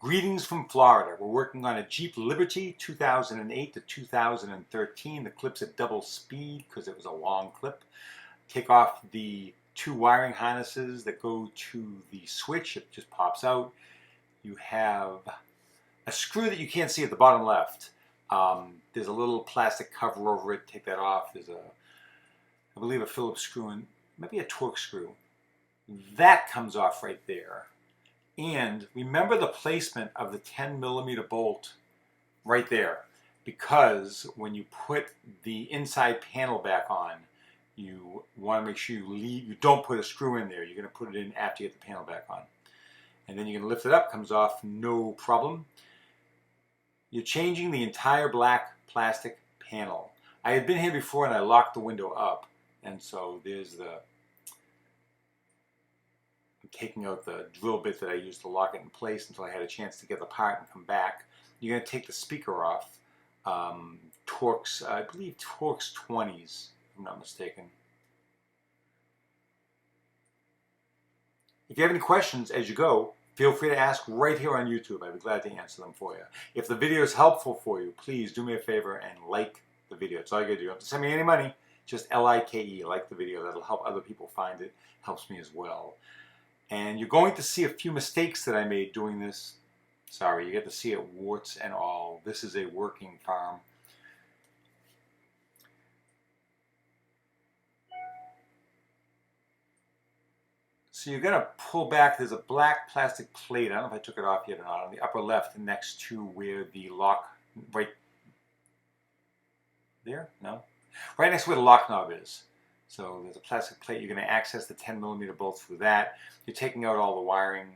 Greetings from Florida. We're working on a Jeep Liberty 2008 to 2013. The clip's at double speed because it was a long clip. Take off the two wiring harnesses that go to the switch. It just pops out. You have a screw that you can't see at the bottom left. There's a little plastic cover over it. Take that off. There's I believe, a Phillips screw and maybe a Torx screw. That comes off right there. And remember the placement of the 10mm bolt right there, because when you put the inside panel back on, you want to make sure you don't put a screw in there. You're going to put it in after you get the panel back on. And then you're going to lift it up, comes off no problem. You're changing the entire black plastic panel. I had been here before and I locked the window up, and so there's taking out the drill bit that I used to lock it in place until I had a chance to get the part and come back. You're going to take the speaker off. Torx, I believe Torx 20s, if I'm not mistaken. If you have any questions as you go, feel free to ask right here on YouTube. I'd be glad to answer them for you. If the video is helpful for you, please do me a favor and like the video. That's all you got to do. You don't have to send me any money. Just L-I-K-E, like the video. That'll help other people find it. Helps me as well. And you're going to see a few mistakes that I made doing this. Sorry, you get to see it warts and all. This is a working farm. So you're going to pull back. There's a black plastic plate. I don't know if I took it off yet or not. On the upper left next to where the lock, right there? No? Right next to where the lock knob is. So there's a plastic plate. You're going to access the 10mm bolt through that. You're taking out all the wiring.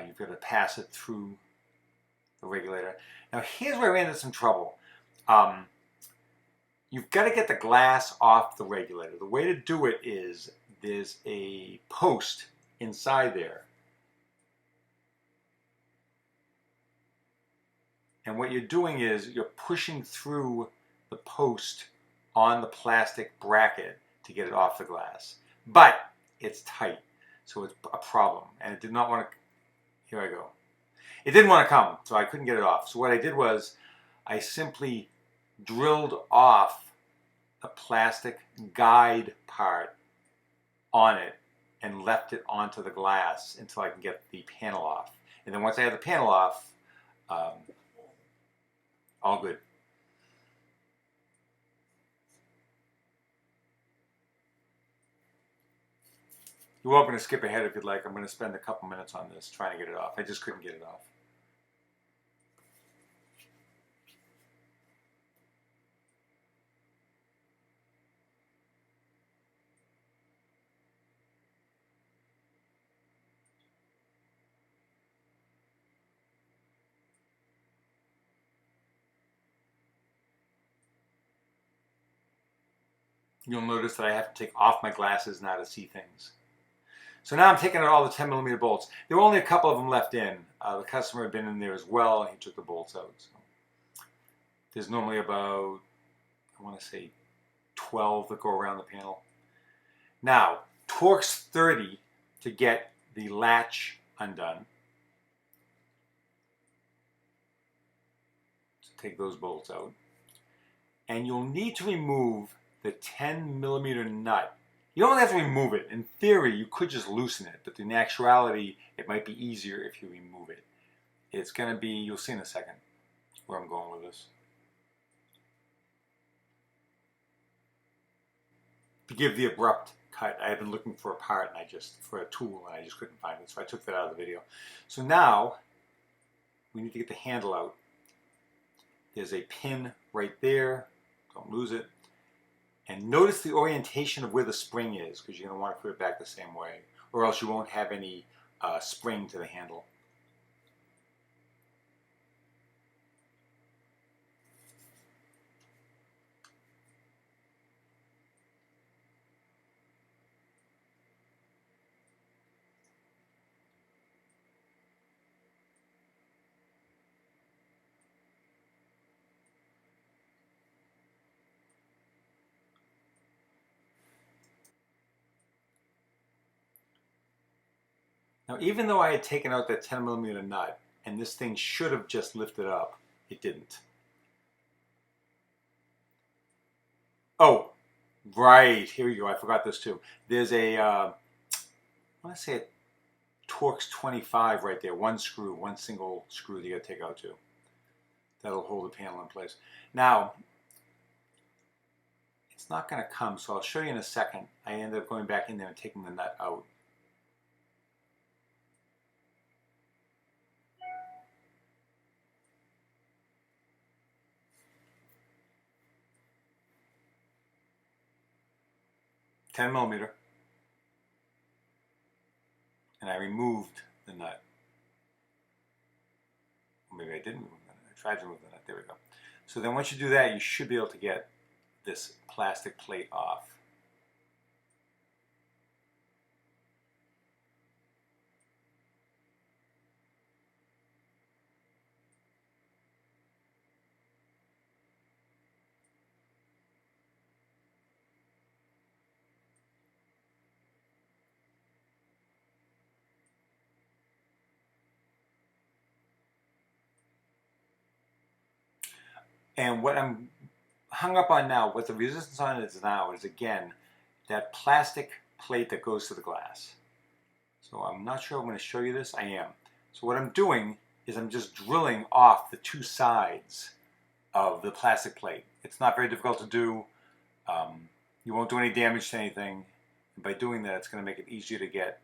You've got to pass it through the regulator. Now here's where I ran into some trouble. You've got to get the glass off the regulator. The way to do it is there's a post inside there. And what you're doing is you're pushing through the post on the plastic bracket to get it off the glass. But it's tight, so it's a problem. And it did not want to, here I go. It didn't want to come, so I couldn't get it off. So what I did was I simply drilled off the plastic guide part on it and left it onto the glass until I can get the panel off. And then once I had the panel off, all good. You're welcome to skip ahead if you'd like. I'm going to spend a couple minutes on this trying to get it off. I just couldn't get it off. You'll notice that I have to take off my glasses now to see things. So now I'm taking out all the 10mm bolts. There were only a couple of them left in. The customer had been in there as well, and he took the bolts out. So there's normally about, I want to say, 12 that go around the panel. Now, Torx 30 to get the latch undone. So take those bolts out. And you'll need to remove the 10mm nut. You don't have to remove it. In theory, you could just loosen it, but in actuality, it might be easier if you remove it. It's going to be, you'll see in a second where I'm going with this. To give the abrupt cut, I had been looking for a part and for a tool, and I just couldn't find it, so I took that out of the video. So now, we need to get the handle out. There's a pin right there. Don't lose it. And notice the orientation of where the spring is, because you're going to want to put it back the same way, or else you won't have any spring to the handle. Now, even though I had taken out that 10mm nut and this thing should have just lifted up. It didn't. Oh, right, here you go. I forgot this too. There's a, I want to say a Torx 25 right there. One screw, one single screw that you got to take out too. That'll hold the panel in place. Now, it's not going to come, so I'll show you in a second. I ended up going back in there and taking the nut out. $10mm, and I removed the nut. Or maybe I didn't remove the nut. I tried to remove the nut. There we go. So then once you do that, you should be able to get this plastic plate off. And what I'm hung up on now, what the resistance on it is now, is again, that plastic plate that goes to the glass. So I'm not sure I'm going to show you this. I am. So what I'm doing is I'm just drilling off the two sides of the plastic plate. It's not very difficult to do. You won't do any damage to anything. And by doing that, it's going to make it easier to get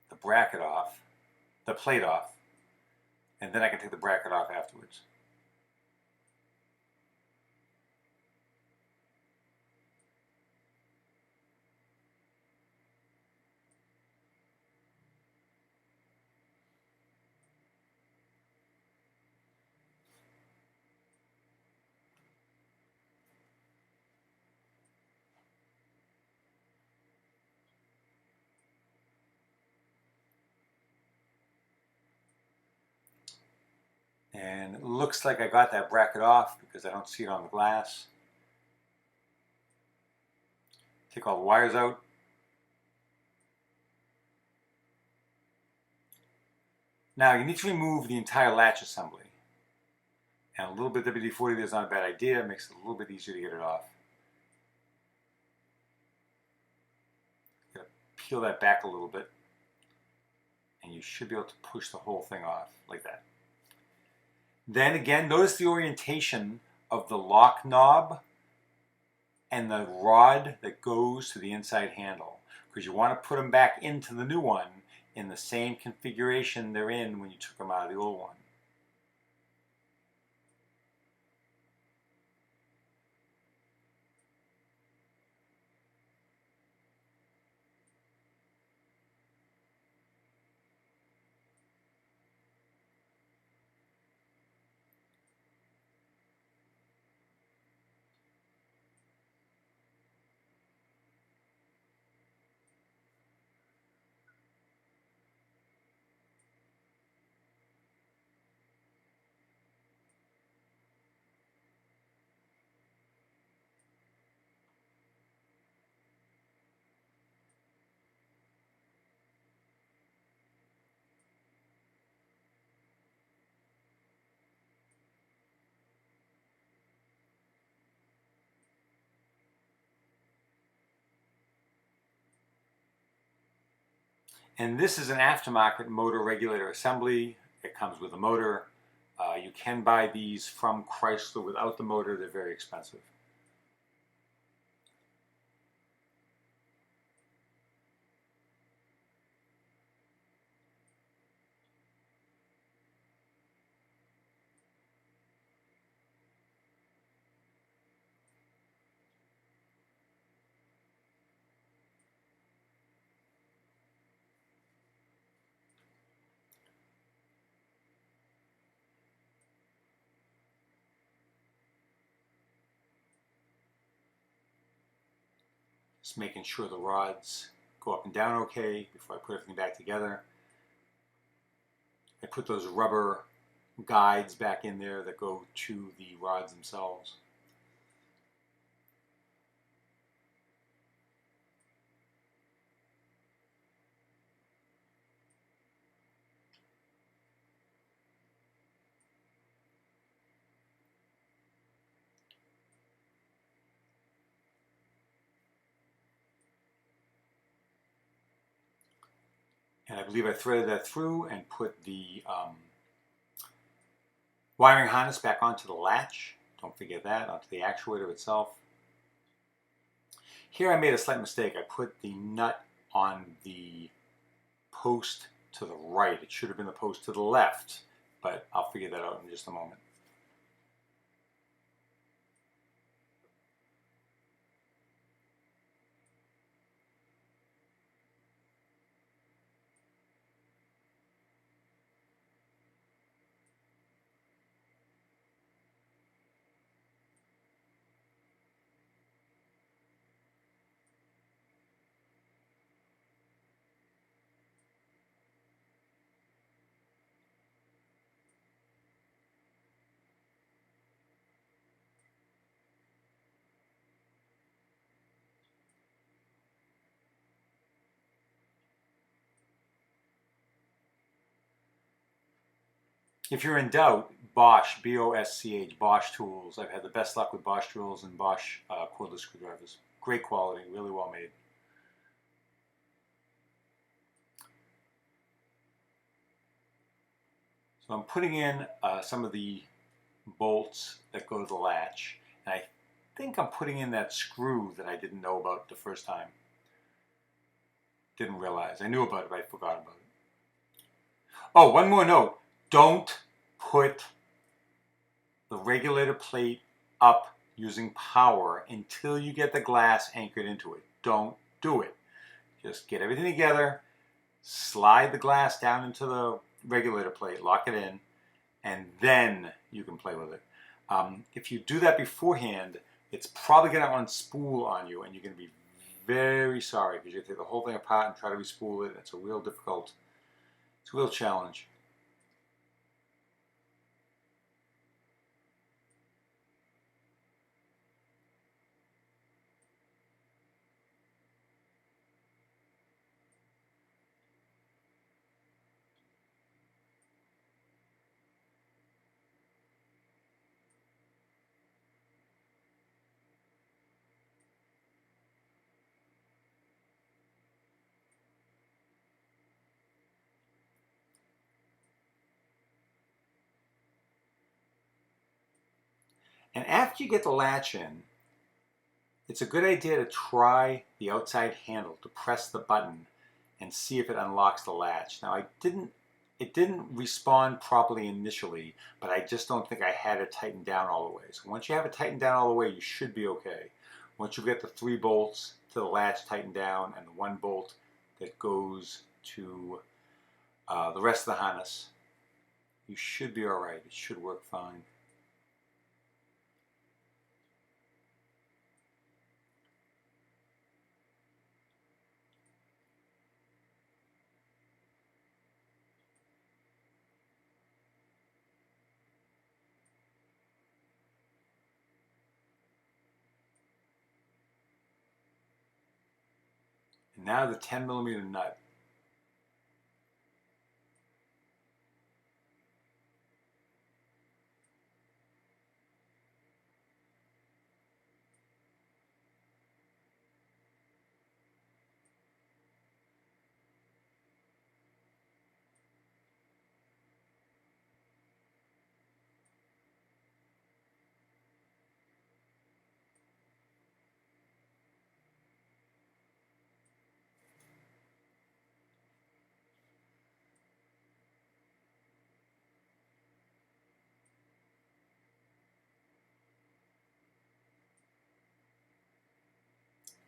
the bracket off, the plate off, and then I can take the bracket off afterwards. And it looks like I got that bracket off because I don't see it on the glass. Take all the wires out. Now you need to remove the entire latch assembly. And a little bit of WD-40 there is not a bad idea. It makes it a little bit easier to get it off. Gotta peel that back a little bit. And you should be able to push the whole thing off like that. Then again, notice the orientation of the lock knob and the rod that goes to the inside handle, because you want to put them back into the new one in the same configuration they're in when you took them out of the old one. And this is an aftermarket motor regulator assembly. It comes with a motor. You can buy these from Chrysler without the motor. They're very expensive. Just making sure the rods go up and down okay before I put everything back together. I put those rubber guides back in there that go to the rods themselves. And I believe I threaded that through and put the wiring harness back onto the latch. Don't forget that, onto the actuator itself. Here I made a slight mistake. I put the nut on the post to the right. It should have been the post to the left, but I'll figure that out in just a moment. If you're in doubt, Bosch, B-O-S-C-H, Bosch tools. I've had the best luck with Bosch tools and Bosch cordless screwdrivers. Great quality, really well made. So I'm putting in some of the bolts that go to the latch. And I think I'm putting in that screw that I didn't know about the first time. Didn't realize. I knew about it, but I forgot about it. Oh, one more note. Don't put the regulator plate up using power until you get the glass anchored into it. Don't do it. Just get everything together, slide the glass down into the regulator plate, lock it in, and then you can play with it. If you do that beforehand, it's probably going to unspool on you, and you're going to be very sorry because you have to take the whole thing apart and try to respool it. It's a real difficult, it's a real challenge. And after you get the latch in, it's a good idea to try the outside handle, to press the button and see if it unlocks the latch. Now it didn't respond properly initially, but I just don't think I had it tightened down all the way. So once you have it tightened down all the way, you should be okay. Once you get the 3 bolts to the latch tightened down and the 1 bolt that goes to the rest of the harness, you should be all right. It should work fine. And now the 10mm nut.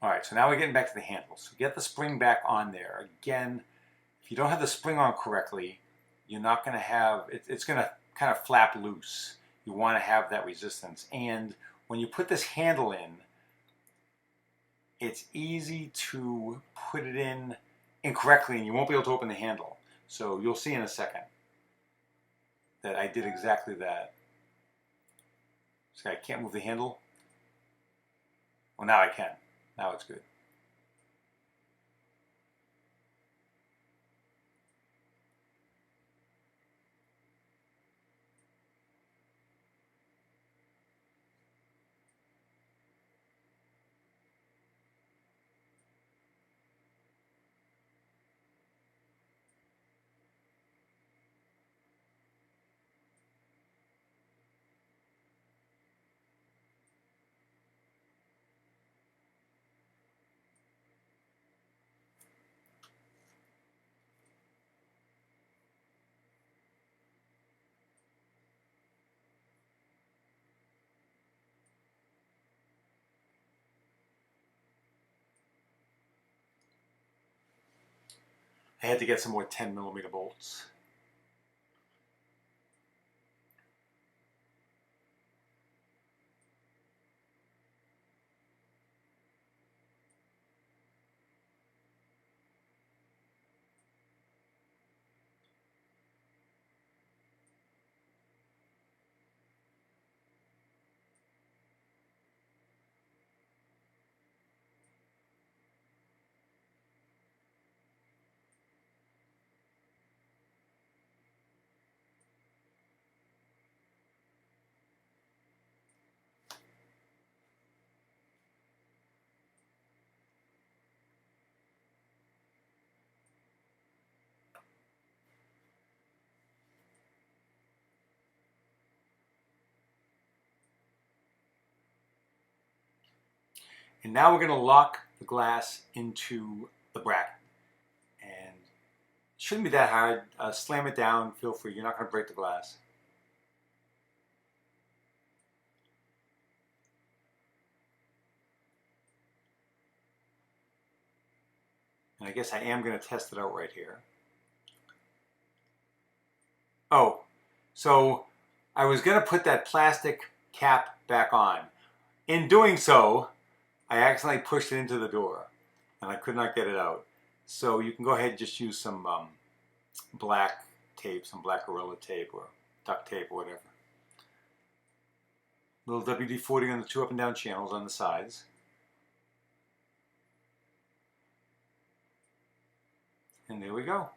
All right, so now we're getting back to the handle. So get the spring back on there. Again, if you don't have the spring on correctly, you're not going to have, it's going to kind of flap loose. You want to have that resistance. And when you put this handle in, it's easy to put it in incorrectly and you won't be able to open the handle. So you'll see in a second that I did exactly that. So I can't move the handle. Well, now I can. Now it's good. I had to get some more 10mm bolts. And now we're going to lock the glass into the bracket. And it shouldn't be that hard. Slam it down, feel free. You're not going to break the glass. And I guess I am going to test it out right here. Oh, so I was going to put that plastic cap back on. In doing so, I accidentally pushed it into the door and I could not get it out. So you can go ahead and just use some black tape, some black Gorilla tape or duct tape or whatever. Little WD-40 on the 2 up and down channels on the sides. And there we go.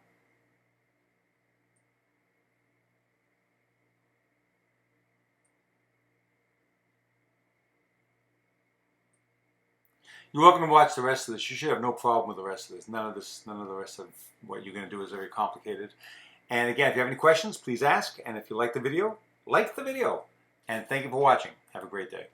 You're welcome to watch the rest of this. You should have no problem with the rest of this. None of the rest of what you're going to do is very complicated. And again, if you have any questions, please ask. And if you like the video, like the video. And thank you for watching. Have a great day.